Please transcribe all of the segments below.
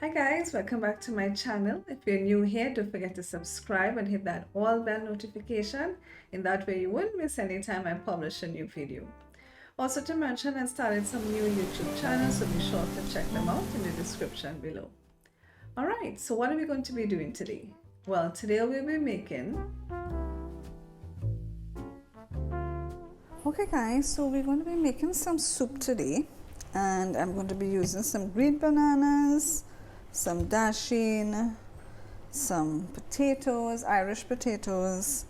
Hi guys, welcome back to my channel. If you're new here, don't forget to subscribe and hit that all bell notification. In that way, you won't miss any time I publish a new video. Also to mention, I started some new YouTube channels, so be sure to check them out in the description below. Alright, so what are we going to be doing today? Well, today we'll be making... Okay guys, so we're going to be making some soup today. And I'm going to be using some green bananas, some dasheen, some potatoes, Irish potatoes.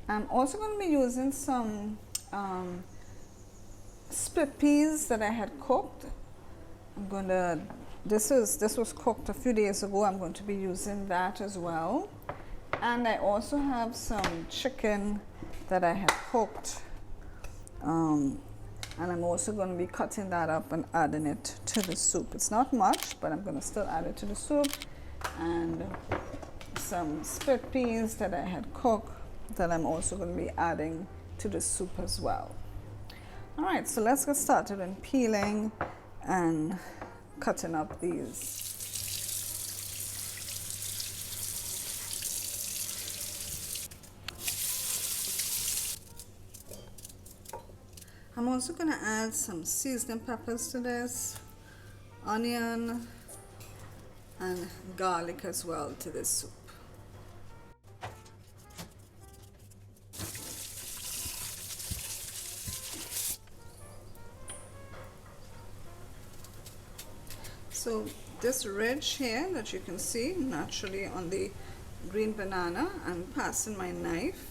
I'm also going to be using some split peas that I had cooked. This was cooked a few days ago. I'm going to be using that as well. And I also have some chicken that I had cooked. And I'm also going to be cutting that up and adding it to the soup. It's not much, but I'm going to still add it to the soup. And some split peas that I had cooked that I'm also going to be adding to the soup as well. Alright, so let's get started in peeling and cutting up these. I'm also going to add some seasoning peppers to this, onion, and garlic as well to this soup. So this ridge here that you can see naturally on the green banana, I'm passing my knife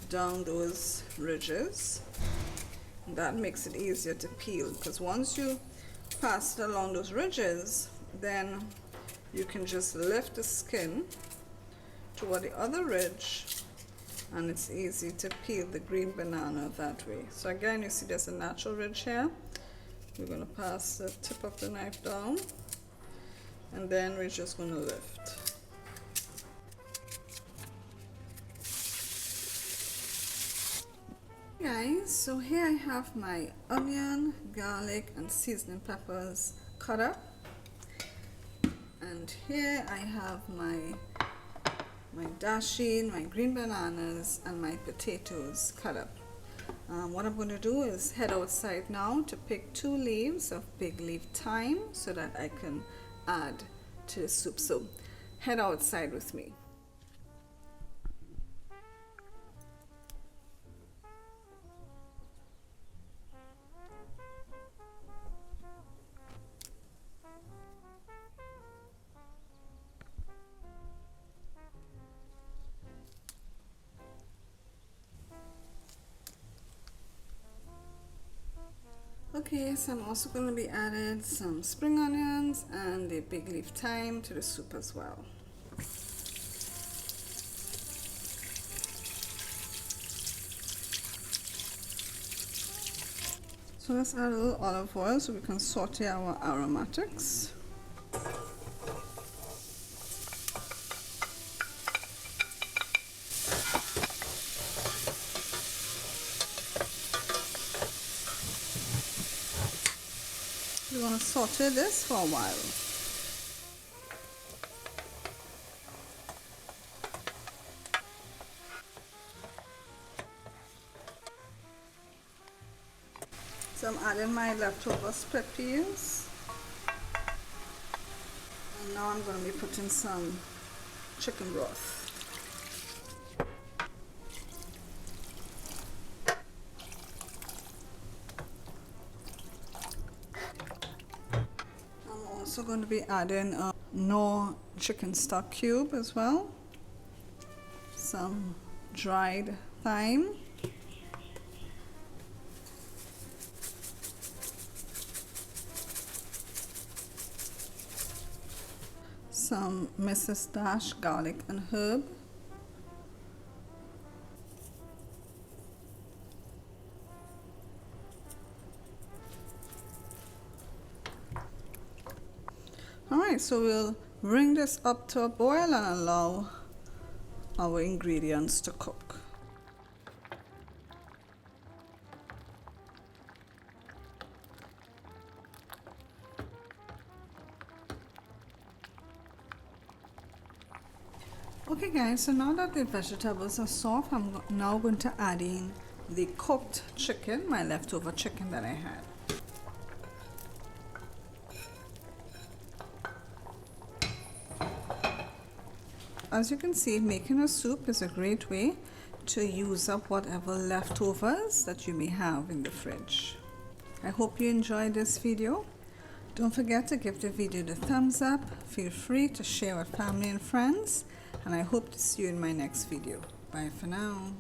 down those ridges. That makes it easier to peel, because once you pass it along those ridges, then you can just lift the skin toward the other ridge and it's easy to peel the green banana that way. So again, you see there's a natural ridge here. We're going to pass the tip of the knife down and then we're just going to lift. Guys, so here I have my onion, garlic, and seasoning peppers cut up, and here I have my dasheen, my green bananas, and my potatoes cut up. What I'm going to do is head outside now to pick 2 leaves of big leaf thyme so that I can add to the soup. So head outside with me. Okay, so I'm also going to be adding some spring onions and the big leaf thyme to the soup as well. So let's add a little olive oil so we can saute our aromatics. We want to saute this for a while. So I'm adding my leftover split peas. And now I'm going to be putting some chicken broth. I'm also going to be adding a no chicken stock cube as well. Some dried thyme. Some Mrs. Dash garlic and herb. Alright, so we'll bring this up to a boil and allow our ingredients to cook. Okay guys, so now that the vegetables are soft, I'm now going to add in the cooked chicken, my leftover chicken that I had. As you can see, making a soup is a great way to use up whatever leftovers that you may have in the fridge. I hope you enjoyed this video. Don't forget to give the video the thumbs up. Feel free to share with family and friends, and I hope to see you in my next video. Bye for now.